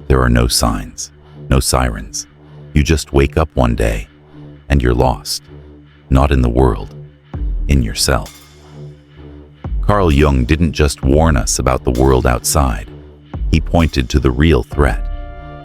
There are no signs, no sirens. You just wake up one day and you're lost, not in the world, in yourself. Carl Jung didn't just warn us about the world outside. He pointed to the real threat,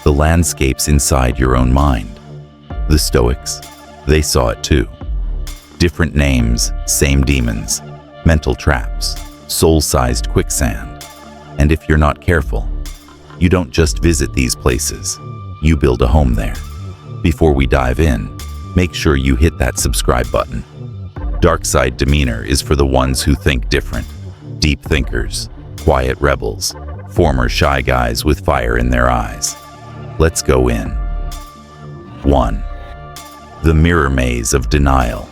the landscapes inside your own mind. The Stoics, they saw it too. Different names, same demons, mental traps, soul-sized quicksand. And if you're not careful, you don't just visit these places, you build a home there. Before we dive in, make sure you hit that subscribe button. Darkside Demeanor is for the ones who think different, deep thinkers, quiet rebels, former shy guys with fire in their eyes. Let's go in. 1. The mirror maze of denial,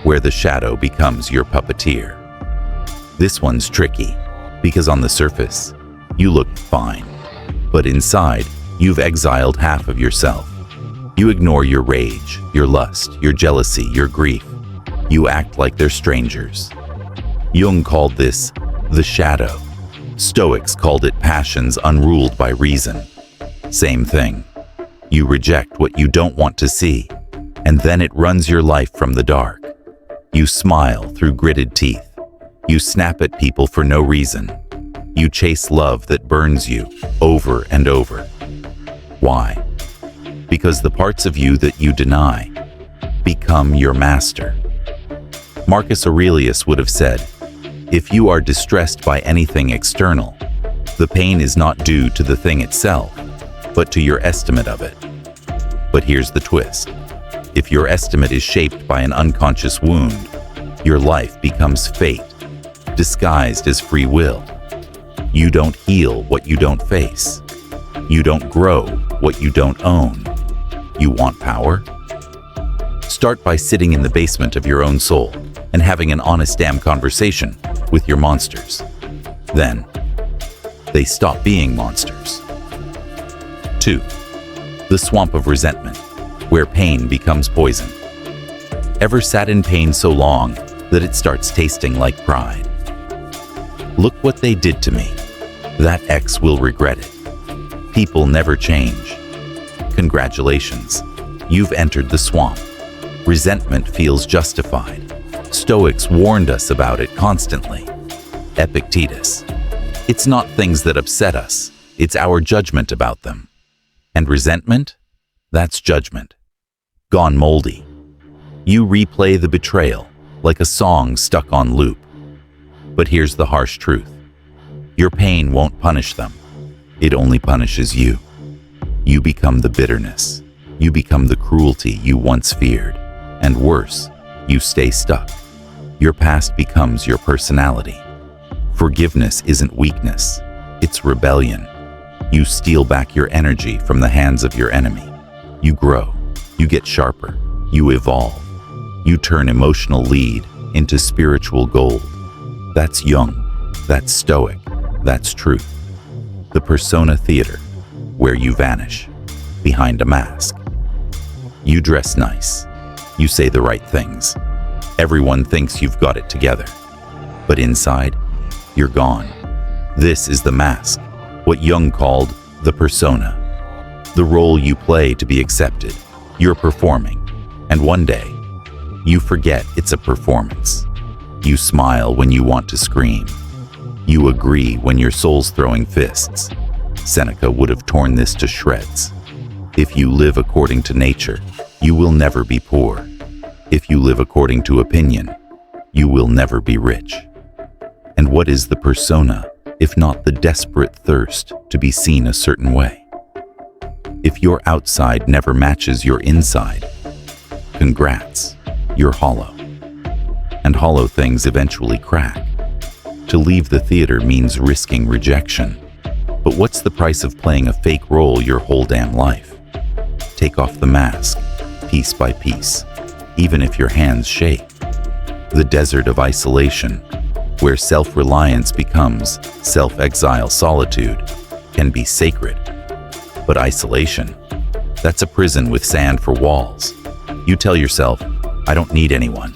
where the shadow becomes your puppeteer. This one's tricky, because on the surface, you look fine, but inside, you've exiled half of yourself. You ignore your rage, your lust, your jealousy, your grief. You act like they're strangers. Jung called this the shadow. Stoics called it passions unruled by reason. Same thing. You reject what you don't want to see, and then it runs your life from the dark. You smile through gritted teeth. You snap at people for no reason. You chase love that burns you over and over. Why? Because the parts of you that you deny become your master. Marcus Aurelius would have said, if you are distressed by anything external, the pain is not due to the thing itself, but to your estimate of it. But here's the twist. If your estimate is shaped by an unconscious wound, your life becomes fate, disguised as free will. You don't heal what you don't face. You don't grow what you don't own. You want power? Start by sitting in the basement of your own soul and having an honest damn conversation with your monsters. Then, they stop being monsters. 2. The swamp of resentment, where pain becomes poison. Ever sat in pain so long that it starts tasting like pride? Look what they did to me. That ex will regret it. People never change. Congratulations, you've entered the swamp. Resentment feels justified. Stoics warned us about it constantly. Epictetus. It's not things that upset us, it's our judgment about them. And resentment? That's judgment. Gone moldy. You replay the betrayal like a song stuck on loop. But here's the harsh truth. Your pain won't punish them. It only punishes you. You become the bitterness. You become the cruelty you once feared. And worse, you stay stuck. Your past becomes your personality. Forgiveness isn't weakness, it's rebellion. You steal back your energy from the hands of your enemy. You grow, you get sharper, you evolve. You turn emotional lead into spiritual gold. That's Jung, that's Stoic, that's truth. The persona theater, where you vanish, behind a mask. You dress nice, you say the right things. Everyone thinks you've got it together. But inside, you're gone. This is the mask, what Jung called the persona. The role you play to be accepted. You're performing. And one day, you forget it's a performance. You smile when you want to scream. You agree when your soul's throwing fists. Seneca would have torn this to shreds. If you live according to nature, you will never be poor. If you live according to opinion, you will never be rich. And what is the persona, if not the desperate thirst to be seen a certain way? If your outside never matches your inside, congrats, you're hollow. And hollow things eventually crack. To leave the theater means risking rejection. But what's the price of playing a fake role your whole damn life? Take off the mask, piece by piece, even if your hands shake. The desert of isolation, where self-reliance becomes self-exile. Solitude can be sacred. But isolation, that's a prison with sand for walls. You tell yourself, I don't need anyone.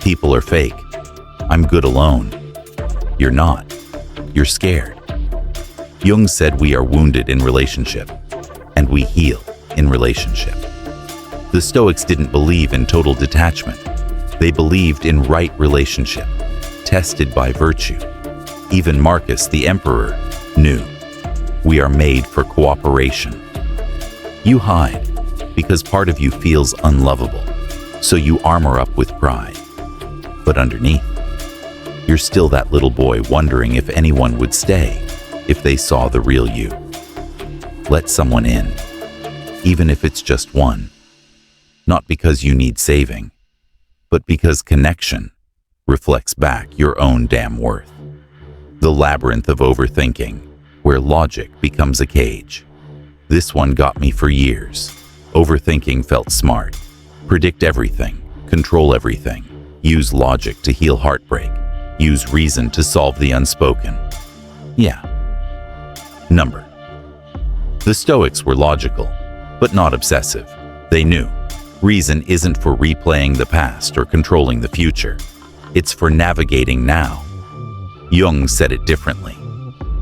People are fake. I'm good alone. You're not. You're scared. Jung said we are wounded in relationship, and we heal in relationship. The Stoics didn't believe in total detachment. They believed in right relationship, tested by virtue. Even Marcus, the emperor, knew we are made for cooperation. You hide because part of you feels unlovable, so you armor up with pride. But underneath, you're still that little boy wondering if anyone would stay if they saw the real you. Let someone in, even if it's just one. Not because you need saving, but because connection reflects back your own damn worth. The labyrinth of overthinking, where logic becomes a cage. This one got me for years. Overthinking felt smart. Predict everything, control everything, use logic to heal heartbreak, use reason to solve the unspoken. Yeah. Number. The Stoics were logical, but not obsessive. They knew reason isn't for replaying the past or controlling the future. It's for navigating now. Jung said it differently.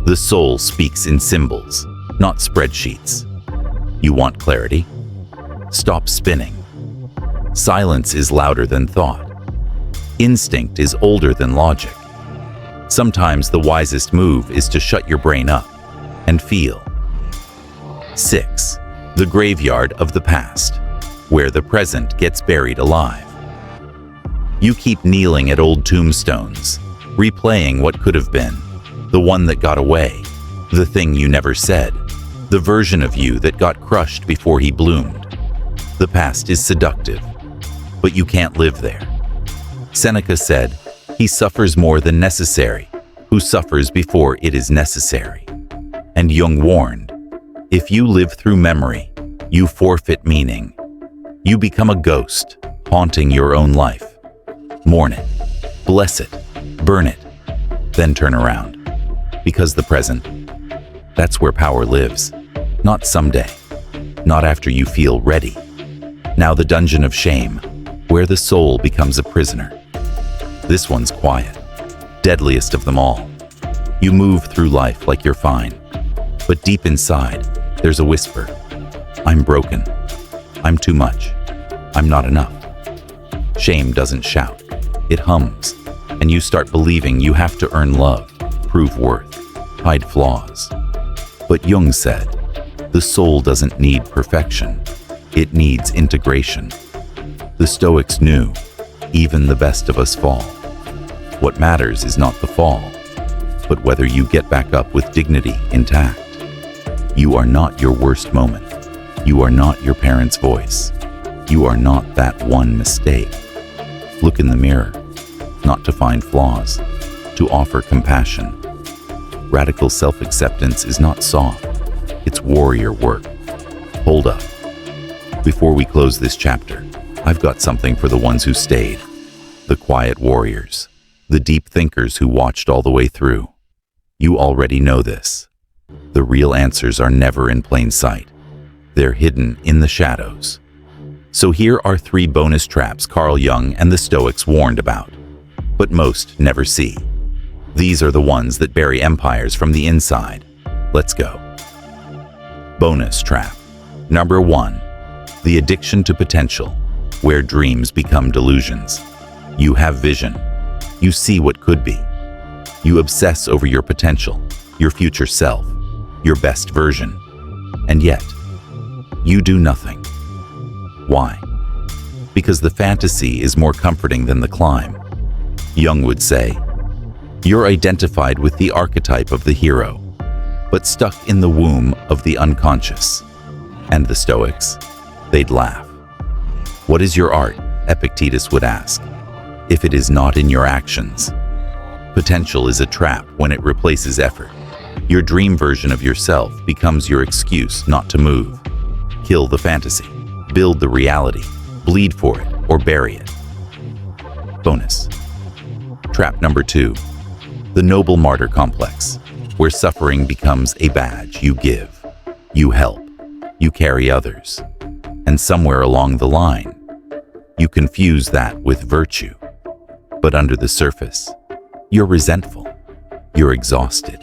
The soul speaks in symbols, not spreadsheets. You want clarity? Stop spinning. Silence is louder than thought. Instinct is older than logic. Sometimes the wisest move is to shut your brain up and feel. 6. The graveyard of the past, where the present gets buried alive. You keep kneeling at old tombstones, replaying what could have been, the one that got away, the thing you never said, the version of you that got crushed before he bloomed. The past is seductive, but you can't live there. Seneca said, "He suffers more than necessary, who suffers before it is necessary." And Jung warned, if you live through memory, you forfeit meaning. You become a ghost, haunting your own life. Mourn it, bless it, burn it, then turn around. Because the present, that's where power lives. Not someday, not after you feel ready. Now the dungeon of shame, where the soul becomes a prisoner. This one's quiet, deadliest of them all. You move through life like you're fine, but deep inside, there's a whisper. I'm broken. I'm too much. I'm not enough. Shame doesn't shout. It hums, and you start believing you have to earn love, prove worth, hide flaws. But Jung said, the soul doesn't need perfection. It needs integration. The Stoics knew, even the best of us fall. What matters is not the fall, but whether you get back up with dignity intact. You are not your worst moment. You are not your parents' voice. You are not that one mistake. Look in the mirror, not to find flaws, to offer compassion. Radical self-acceptance is not soft. It's warrior work. Hold up. Before we close this chapter, I've got something for the ones who stayed. The quiet warriors. The deep thinkers who watched all the way through. You already know this. The real answers are never in plain sight. They're hidden in the shadows. So here are 3 bonus traps Carl Jung and the Stoics warned about, but most never see. These are the ones that bury empires from the inside. Let's go. Bonus trap. Number 1. The addiction to potential, where dreams become delusions. You have vision. You see what could be. You obsess over your potential, your future self, your best version. And yet, you do nothing. Why? Because the fantasy is more comforting than the climb. Jung would say, you're identified with the archetype of the hero, but stuck in the womb of the unconscious. And the Stoics, they'd laugh. What is your art? Epictetus would ask, if it is not in your actions. Potential is a trap when it replaces effort. Your dream version of yourself becomes your excuse not to move. Kill the fantasy, build the reality, bleed for it, or bury it. Bonus. Trap number 2. The noble martyr complex, where suffering becomes a badge you give. You help. You carry others. And somewhere along the line, you confuse that with virtue. But under the surface, you're resentful. You're exhausted.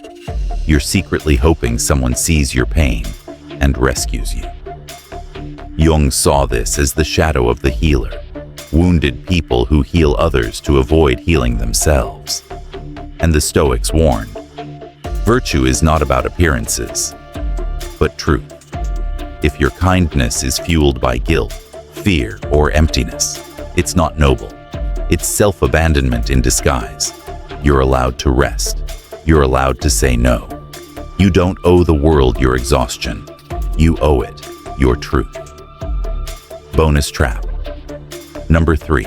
You're secretly hoping someone sees your pain and rescues you. Jung saw this as the shadow of the healer, wounded people who heal others to avoid healing themselves. And the Stoics warned, virtue is not about appearances, but truth. If your kindness is fueled by guilt, fear, or emptiness, it's not noble. It's self-abandonment in disguise. You're allowed to rest. You're allowed to say no. You don't owe the world your exhaustion. You owe it your truth. Bonus trap. Number 3.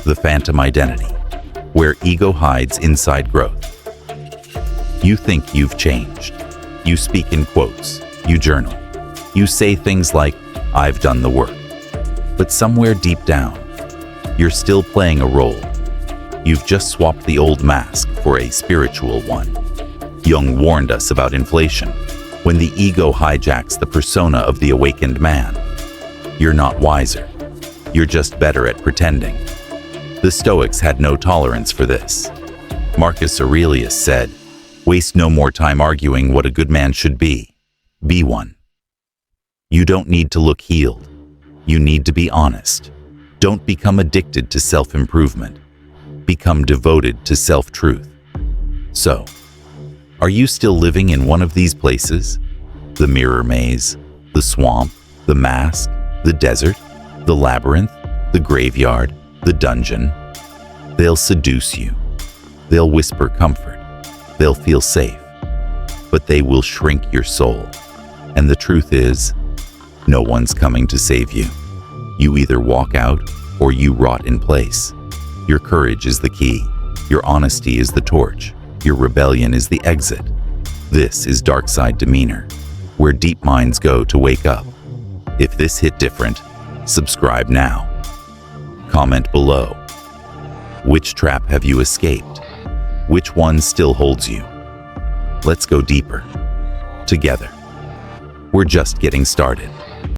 The phantom identity, where ego hides inside growth. You think you've changed. You speak in quotes. You journal. You say things like, I've done the work. But somewhere deep down, you're still playing a role. You've just swapped the old mask for a spiritual one. Jung warned us about inflation. When the ego hijacks the persona of the awakened man, you're not wiser. You're just better at pretending. The Stoics had no tolerance for this. Marcus Aurelius said, waste no more time arguing what a good man should be. Be one. You don't need to look healed. You need to be honest. Don't become addicted to self-improvement. Become devoted to self-truth. So, are you still living in one of these places? The mirror maze, the swamp, the mask, the desert, the labyrinth, the graveyard, the dungeon? They'll seduce you. They'll whisper comfort. They'll feel safe. But they will shrink your soul. And the truth is, no one's coming to save you. You either walk out or you rot in place. Your courage is the key. Your honesty is the torch. Your rebellion is the exit. This is Darkside Demeanor, where deep minds go to wake up. If this hit different, subscribe now. Comment below. Which trap have you escaped? Which one still holds you? Let's go deeper. Together. We're just getting started.